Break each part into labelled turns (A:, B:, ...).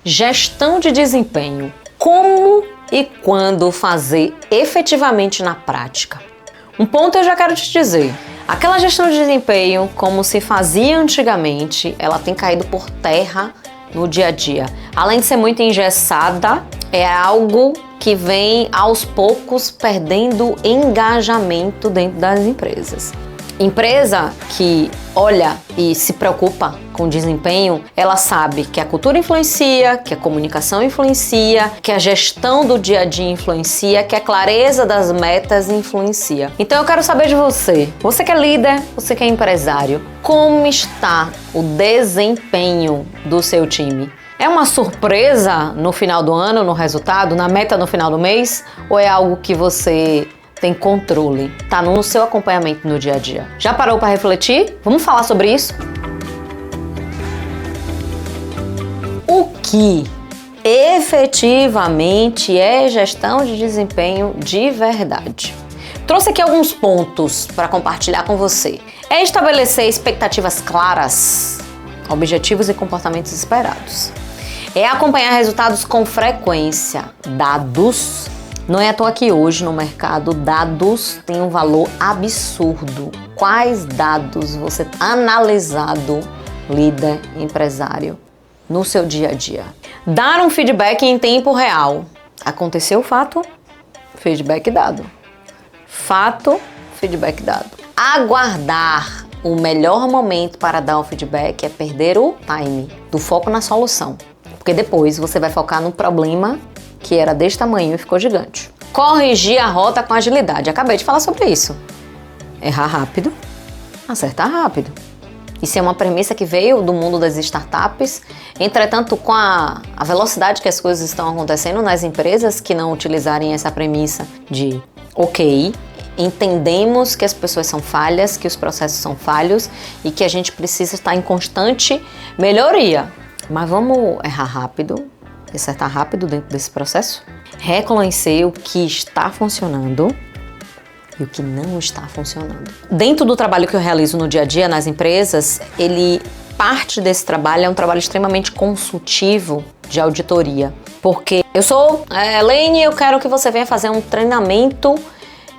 A: Gestão de desempenho. Como e quando fazer efetivamente na prática? Um ponto eu já quero te dizer. Aquela gestão de desempenho, como se fazia antigamente, ela tem caído por terra no dia a dia. Além de ser muito engessada, é algo que vem aos poucos perdendo engajamento dentro das empresas. Empresa que olha e se preocupa com desempenho, ela sabe que a cultura influencia, que a comunicação influencia, que a gestão do dia a dia influencia, que a clareza das metas influencia. Então eu quero saber de você. Você que é líder, você que é empresário, como está o desempenho do seu time? É uma surpresa no final do ano, no resultado, na meta no final do mês? Ou é algo que você tem controle, tá no seu acompanhamento no dia a dia? Já parou para refletir? Vamos falar sobre isso? O que efetivamente é gestão de desempenho de verdade? Trouxe aqui alguns pontos para compartilhar com você. É estabelecer expectativas claras, objetivos e comportamentos esperados. É acompanhar resultados com frequência, dados. Não é à toa que hoje no mercado dados têm um valor absurdo. Quais dados você tem analisado, líder, empresário, no seu dia a dia? Dar um feedback em tempo real. Aconteceu o fato, feedback dado. Fato, feedback dado. Aguardar o melhor momento para dar o feedback é perder o time, do foco na solução. Porque depois você vai focar no problema que era desse tamanho e ficou gigante. Corrigir a rota com agilidade. Acabei de falar sobre isso. Errar rápido, acertar rápido. Isso é uma premissa que veio do mundo das startups. Entretanto, com a velocidade que as coisas estão acontecendo nas empresas que não utilizarem essa premissa de ok, entendemos que as pessoas são falhas, que os processos são falhos e que a gente precisa estar em constante melhoria. Mas vamos errar rápido, acertar rápido dentro desse processo, reconhecer o que está funcionando e o que não está funcionando. Dentro do trabalho que eu realizo no dia a dia nas empresas, parte desse trabalho é um trabalho extremamente consultivo de auditoria, porque eu sou Elaine, eu quero que você venha fazer um treinamento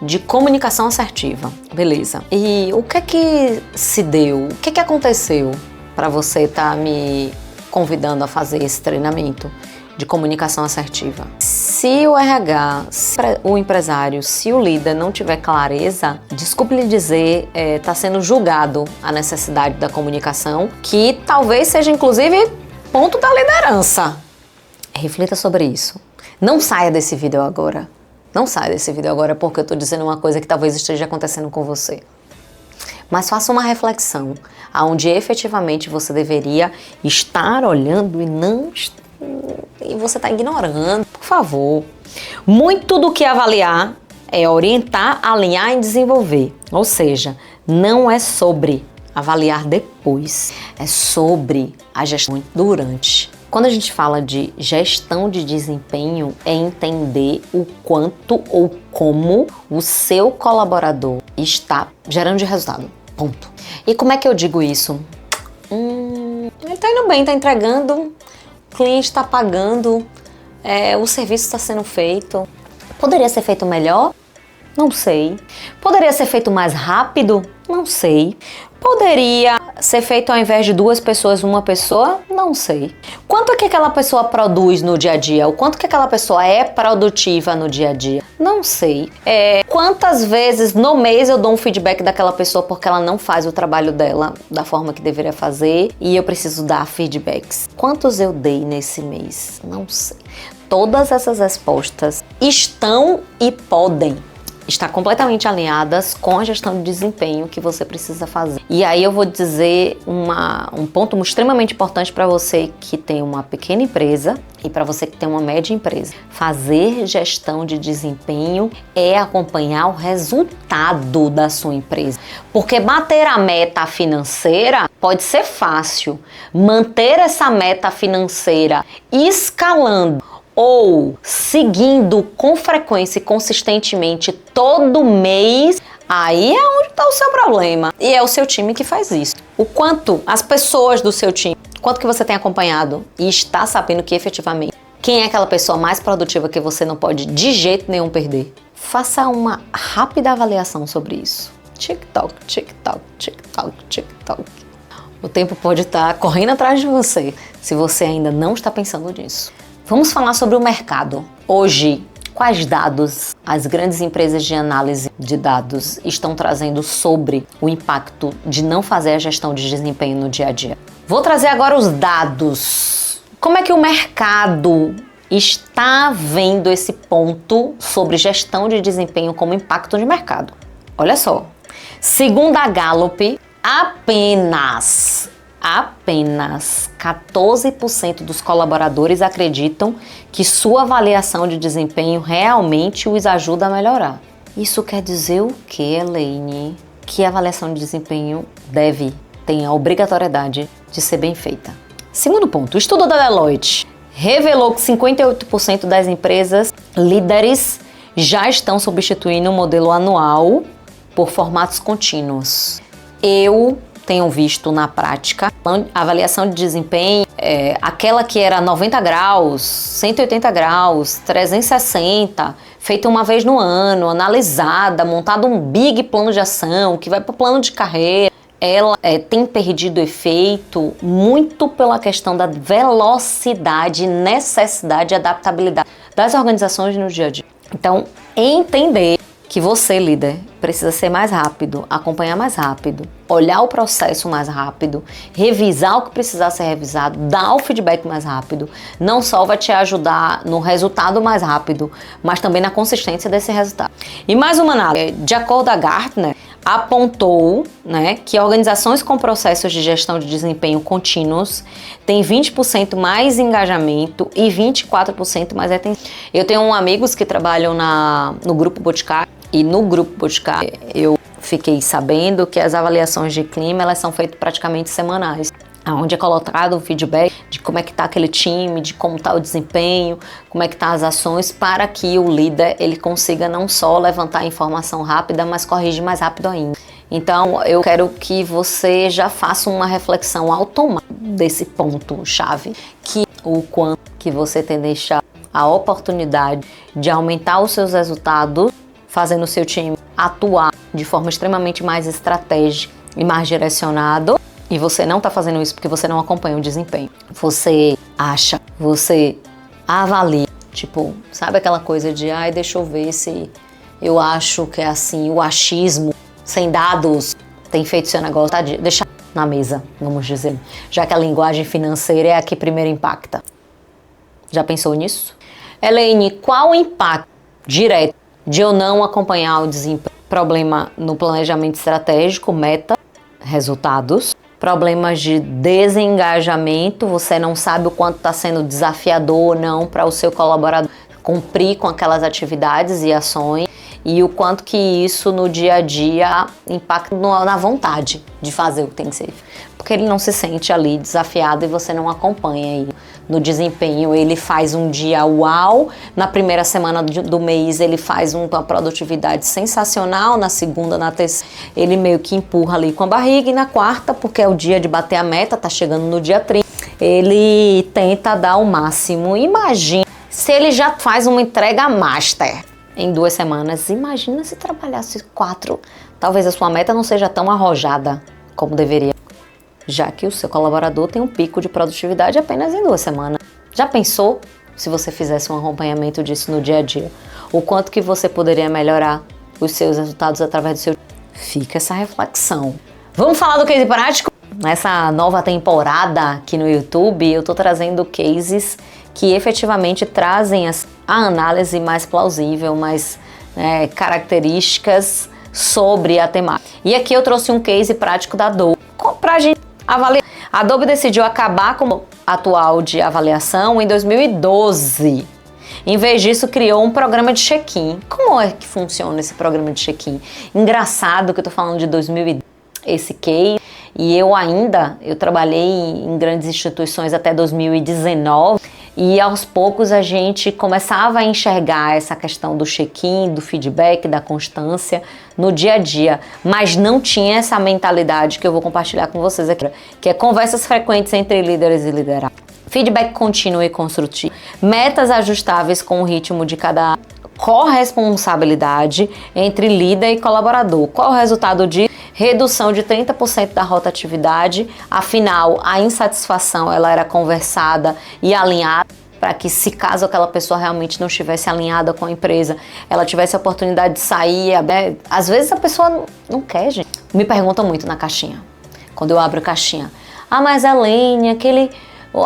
A: de comunicação assertiva, beleza? E o que é que se deu? O que é que aconteceu para você estar me convidando a fazer esse treinamento de comunicação assertiva? Se o RH, o empresário, se o líder não tiver clareza, desculpe lhe dizer, está sendo julgado a necessidade da comunicação, que talvez seja inclusive ponto da liderança. Reflita sobre isso. Não saia desse vídeo agora. Não saia desse vídeo agora porque eu estou dizendo uma coisa que talvez esteja acontecendo com você. Mas faça uma reflexão aonde efetivamente você deveria estar olhando e você está ignorando. Por favor. Muito do que avaliar é orientar, alinhar e desenvolver. Ou seja, não é sobre avaliar depois, é sobre a gestão durante. Quando a gente fala de gestão de desempenho, é entender o quanto ou como o seu colaborador está gerando de resultado. Ponto. E como é que eu digo isso? Ele está indo bem, está entregando, o cliente está pagando, o serviço está sendo feito. Poderia ser feito melhor? Não sei. Poderia ser feito mais rápido? Não sei. Poderia ser feito ao invés de 2 pessoas, 1 pessoa? Não sei. Quanto é que aquela pessoa produz no dia a dia? O quanto que aquela pessoa é produtiva no dia a dia? Não sei. Quantas vezes no mês eu dou um feedback daquela pessoa porque ela não faz o trabalho dela da forma que deveria fazer e eu preciso dar feedbacks? Quantos eu dei nesse mês? Não sei. Todas essas respostas estão e podem estar completamente alinhadas com a gestão de desempenho que você precisa fazer. E aí eu vou dizer um ponto extremamente importante para você que tem uma pequena empresa e para você que tem uma média empresa. Fazer gestão de desempenho é acompanhar o resultado da sua empresa. Porque bater a meta financeira pode ser fácil. Manter essa meta financeira escalando ou seguindo com frequência e consistentemente todo mês, aí é onde está o seu problema. E é o seu time que faz isso. O quanto as pessoas do seu time, Quanto que você tem acompanhado e está sabendo que efetivamente quem é aquela pessoa mais produtiva que você não pode de jeito nenhum perder? Faça uma rápida avaliação sobre isso. TikTok, TikTok, TikTok, TikTok. O tempo pode estar correndo atrás de você se você ainda não está pensando nisso. Vamos falar sobre o mercado. Hoje, quais dados as grandes empresas de análise de dados estão trazendo sobre o impacto de não fazer a gestão de desempenho no dia a dia? Vou trazer agora os dados. Como é que o mercado está vendo esse ponto sobre gestão de desempenho como impacto de mercado? Olha só, segundo a Gallup, apenas 14% dos colaboradores acreditam que sua avaliação de desempenho realmente os ajuda a melhorar. Isso quer dizer o que, Elaine? Que a avaliação de desempenho tem a obrigatoriedade de ser bem feita. Segundo ponto, o estudo da Deloitte revelou que 58% das empresas líderes já estão substituindo o modelo anual por formatos contínuos. Eu tenho visto na prática a avaliação de desempenho, aquela que era 90 graus, 180 graus, 360, feita uma vez no ano, analisada, montado um big plano de ação que vai para o plano de carreira. Ela tem perdido efeito muito pela questão da velocidade, necessidade e adaptabilidade das organizações no dia a dia. Então, entender que você, líder, precisa ser mais rápido, acompanhar mais rápido, olhar o processo mais rápido, revisar o que precisar ser revisado, dar o feedback mais rápido, não só vai te ajudar no resultado mais rápido, mas também na consistência desse resultado. E mais uma análise, de acordo com a Gartner, apontou, que organizações com processos de gestão de desempenho contínuos têm 20% mais engajamento e 24% mais atenção. Eu tenho amigos que trabalham no Grupo Boticário, e no Grupo Boticário eu fiquei sabendo que as avaliações de clima elas são feitas praticamente semanais, onde é colocado o feedback de como é que está aquele time, de como está o desempenho, como é que tá as ações, para que o líder ele consiga não só levantar a informação rápida, mas corrigir mais rápido ainda. Então eu quero que você já faça uma reflexão automática desse ponto chave, que o quanto que você tem deixado a oportunidade de aumentar os seus resultados, fazendo o seu time atuar de forma extremamente mais estratégica e mais direcionado. E você não está fazendo isso porque você não acompanha o desempenho. Você avalia. Tipo, sabe aquela coisa de, deixa eu ver se eu acho que é assim, o achismo, sem dados, tem feito seu negócio, tá? Deixa na mesa, vamos dizer. Já que a linguagem financeira é a que primeiro impacta. Já pensou nisso? Elaine, qual o impacto direto de eu não acompanhar o desempenho? Problema no planejamento estratégico, meta, resultados. Problemas de desengajamento, você não sabe o quanto está sendo desafiador ou não para o seu colaborador cumprir com aquelas atividades e ações, e o quanto que isso no dia a dia impacta na vontade de fazer o que tem que ser. Porque ele não se sente ali desafiado e você não acompanha ele. No desempenho, ele faz um dia uau, na primeira semana do mês ele faz uma produtividade sensacional, na segunda, na terceira, ele meio que empurra ali com a barriga, e na quarta, porque é o dia de bater a meta, tá chegando no dia 30, ele tenta dar o máximo. Imagina se ele já faz uma entrega master em 2 semanas, imagina se trabalhasse 4, talvez a sua meta não seja tão arrojada como deveria, já que o seu colaborador tem um pico de produtividade apenas em 2 semanas. Já pensou se você fizesse um acompanhamento disso no dia a dia? O quanto que você poderia melhorar os seus resultados através do seu... Fica essa reflexão. Vamos falar do case prático? Nessa nova temporada aqui no YouTube, eu tô trazendo cases que efetivamente trazem a análise mais plausível, mais características sobre a temática. E aqui eu trouxe um case prático da Adobe pra gente avaliar. A Adobe decidiu acabar com o atual de avaliação em 2012. Em vez disso, criou um programa de check-in. Como é que funciona esse programa de check-in? Engraçado que eu tô falando de 2010, esse case, e eu trabalhei em grandes instituições até 2019. E aos poucos a gente começava a enxergar essa questão do check-in, do feedback, da constância no dia a dia, mas não tinha essa mentalidade que eu vou compartilhar com vocês aqui, que é conversas frequentes entre líderes e liderados, feedback contínuo e construtivo, metas ajustáveis com o ritmo de cada corresponsabilidade entre líder e colaborador. Qual o resultado disso? Redução de 30% da rotatividade, afinal a insatisfação ela era conversada e alinhada para que, se caso aquela pessoa realmente não estivesse alinhada com a empresa, ela tivesse a oportunidade de sair. Às vezes a pessoa não quer, gente. Me perguntam muito na caixinha, quando eu abro a caixinha. Ah, mas Elaine,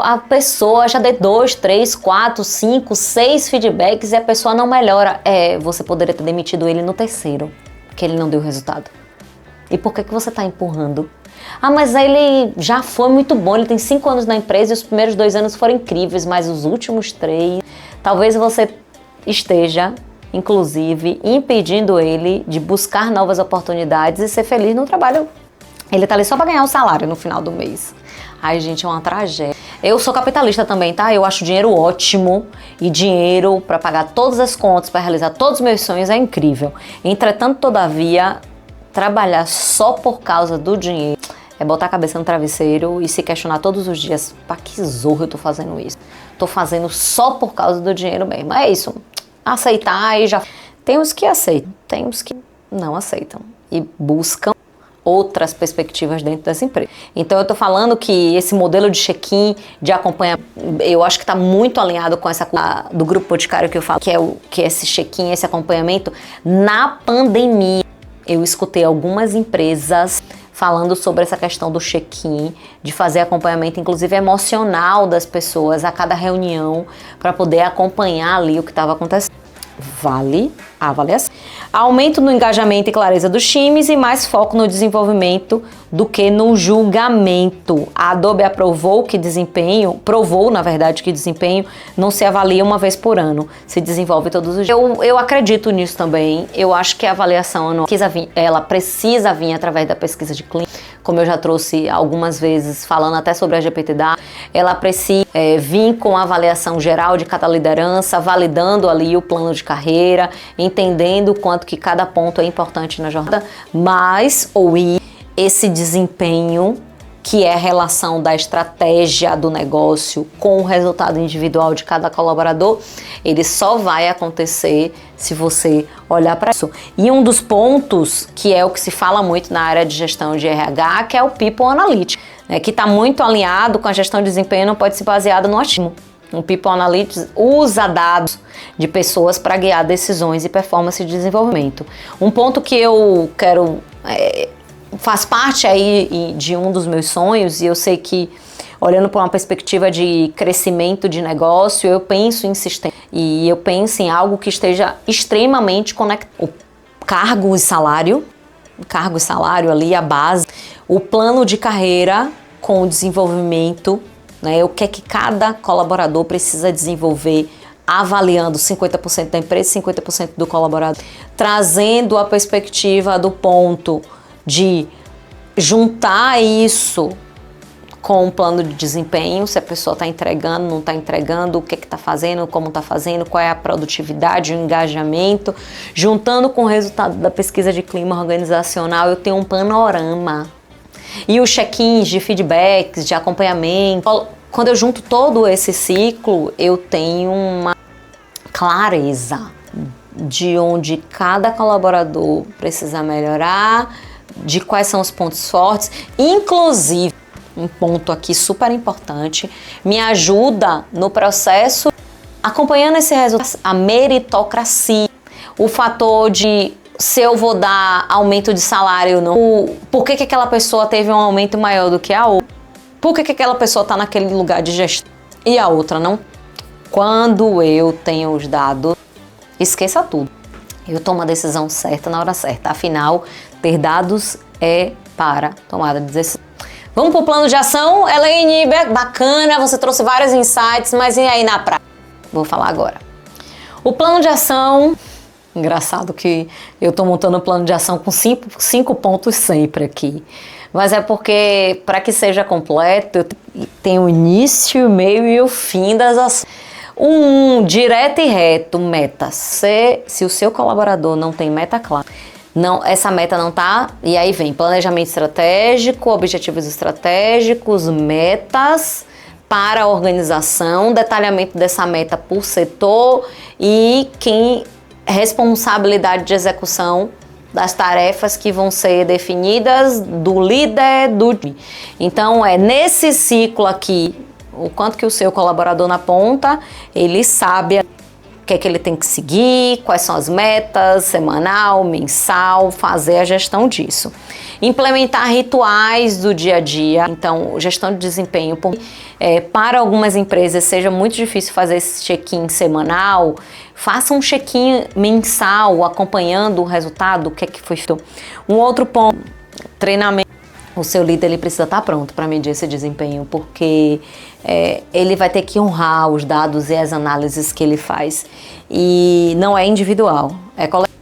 A: a pessoa já deu 2, 3, 4, 5, 6 feedbacks e a pessoa não melhora. Você poderia ter demitido ele no terceiro, porque ele não deu resultado. E por que você está empurrando? Ah, mas ele já foi muito bom, ele tem 5 anos na empresa e os primeiros 2 anos foram incríveis, mas os últimos 3, talvez você esteja, inclusive, impedindo ele de buscar novas oportunidades e ser feliz no trabalho. Ele tá ali só para ganhar o salário no final do mês. Ai, gente, é uma tragédia. Eu sou capitalista também, tá? Eu acho dinheiro ótimo e dinheiro para pagar todas as contas, para realizar todos os meus sonhos é incrível. Entretanto, todavia, trabalhar só por causa do dinheiro é botar a cabeça no travesseiro e se questionar todos os dias: pra que zorro eu tô fazendo isso? Tô fazendo só por causa do dinheiro mesmo. É isso. Aceitar e já... Tem os que aceitam, tem os que não aceitam e buscam outras perspectivas dentro dessa empresa. Então eu tô falando que esse modelo de check-in, de acompanhamento, eu acho que tá muito alinhado com essa coisa do grupo Boticário que eu falo, que é esse check-in, esse acompanhamento. Na pandemia, eu escutei algumas empresas falando sobre essa questão do check-in, de fazer acompanhamento, inclusive emocional das pessoas a cada reunião, para poder acompanhar ali o que estava acontecendo. Vale a avaliação. Aumento no engajamento e clareza dos times e mais foco no desenvolvimento do que no julgamento. A Adobe provou, na verdade, que desempenho não se avalia uma vez por ano, se desenvolve todos os dias. Eu acredito nisso também. Eu acho que a avaliação anual, ela precisa vir através da pesquisa de clima, como eu já trouxe algumas vezes, falando até sobre a GPT-DA, ela precisa vir com a avaliação geral de cada liderança, validando ali o plano de carreira, entendendo o quanto que cada ponto é importante na jornada, mas esse desempenho, que é a relação da estratégia do negócio com o resultado individual de cada colaborador, ele só vai acontecer se você olhar para isso. E um dos pontos, que é o que se fala muito na área de gestão de RH, que é o People Analytics, né, que está muito alinhado com a gestão de desempenho, não pode ser baseado no ativo. O People Analytics usa dados de pessoas para guiar decisões e performance de desenvolvimento. Um ponto que eu quero... faz parte aí de um dos meus sonhos, e eu sei que, olhando por uma perspectiva de crescimento de negócio, eu penso em sistema e eu penso em algo que esteja extremamente conectado. O cargo e salário ali, a base, o plano de carreira com o desenvolvimento, né, o que é que cada colaborador precisa desenvolver, avaliando 50% da empresa e 50% do colaborador, trazendo a perspectiva do ponto de juntar isso com um plano de desempenho, se a pessoa está entregando, não está entregando, o que está fazendo, como está fazendo, qual é a produtividade, o engajamento, juntando com o resultado da pesquisa de clima organizacional, eu tenho um panorama. E os check-ins de feedbacks, de acompanhamento, quando eu junto todo esse ciclo, eu tenho uma clareza de onde cada colaborador precisa melhorar, de quais são os pontos fortes, inclusive, um ponto aqui super importante, me ajuda no processo, acompanhando esse resultado, a meritocracia, o fator de se eu vou dar aumento de salário ou não, por que aquela pessoa teve um aumento maior do que a outra, por que aquela pessoa está naquele lugar de gestão e a outra não. Quando eu tenho os dados, esqueça tudo. Eu tomo a decisão certa na hora certa. Afinal, ter dados é para tomada de decisão. Vamos para o plano de ação? Elaine, bacana, você trouxe vários insights, mas e aí na prática? Vou falar agora. O plano de ação... Engraçado que eu estou montando um plano de ação com cinco pontos sempre aqui. Mas é porque, para que seja completo, tem o início, o meio e o fim das ações. Direto e reto, meta. Se o seu colaborador não tem meta clara, essa meta não tá, e aí vem planejamento estratégico, objetivos estratégicos, metas para a organização, detalhamento dessa meta por setor e responsabilidade de execução das tarefas que vão ser definidas do líder do time. Então, nesse ciclo aqui, o quanto que o seu colaborador na ponta, ele sabe o que é que ele tem que seguir, quais são as metas, semanal, mensal, fazer a gestão disso. Implementar rituais do dia a dia. Então, gestão de desempenho, para algumas empresas seja muito difícil fazer esse check-in semanal, faça um check-in mensal, acompanhando o resultado, o que é que foi feito. Um outro ponto, treinamento. O seu líder ele precisa estar pronto para medir esse desempenho, porque ele vai ter que honrar os dados e as análises que ele faz. E não é individual, é coletivo.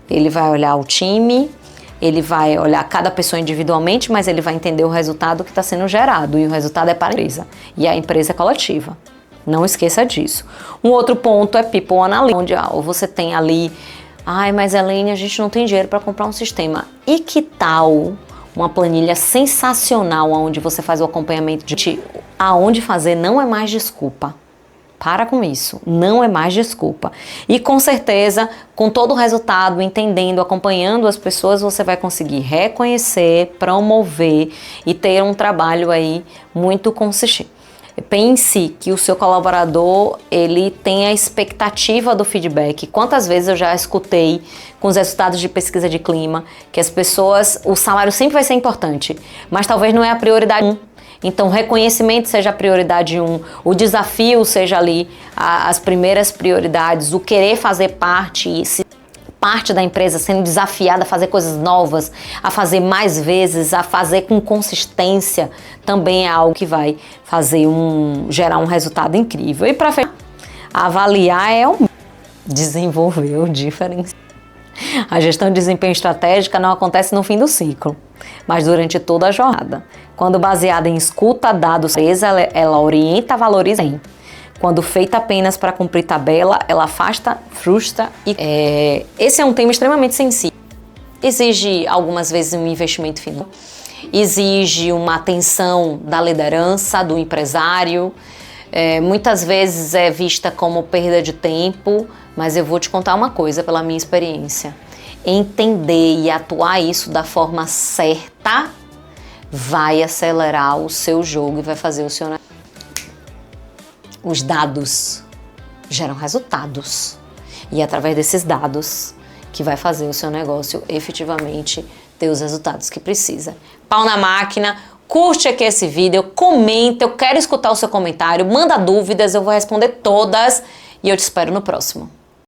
A: Ele vai olhar o time, ele vai olhar cada pessoa individualmente, mas ele vai entender o resultado que está sendo gerado. E o resultado é para a empresa. E a empresa é coletiva. Não esqueça disso. Um outro ponto é People Analytics, onde você tem ali, mas Elaine, a gente não tem dinheiro para comprar um sistema. E que tal uma planilha sensacional onde você faz o acompanhamento de aonde fazer? Não é mais desculpa. Para com isso, não é mais desculpa. E com certeza, com todo o resultado, entendendo, acompanhando as pessoas, você vai conseguir reconhecer, promover e ter um trabalho aí muito consistente. Pense que o seu colaborador, ele tem a expectativa do feedback. Quantas vezes eu já escutei com os resultados de pesquisa de clima que as pessoas, o salário sempre vai ser importante, mas talvez não é a prioridade 1. Então, reconhecimento seja a prioridade 1, o desafio seja ali as primeiras prioridades, o querer fazer parte da empresa sendo desafiada a fazer coisas novas, a fazer mais vezes, a fazer com consistência, também é algo que vai gerar um resultado incrível. E para fechar, avaliar desenvolver o diferencial. A gestão de desempenho estratégica não acontece no fim do ciclo, mas durante toda a jornada. Quando baseada em escuta, dados, ela orienta, valoriza. Quando feita apenas para cumprir tabela, ela afasta, frustra e... Esse é um tema extremamente sensível. Exige algumas vezes um investimento financeiro, exige uma atenção da liderança, do empresário. Muitas vezes é vista como perda de tempo, mas eu vou te contar uma coisa pela minha experiência. Entender e atuar isso da forma certa vai acelerar o seu jogo e vai fazer o seu... Os dados geram resultados. E é através desses dados que vai fazer o seu negócio efetivamente ter os resultados que precisa. Pau na máquina, curte aqui esse vídeo, comenta, eu quero escutar o seu comentário, manda dúvidas, eu vou responder todas e eu te espero no próximo.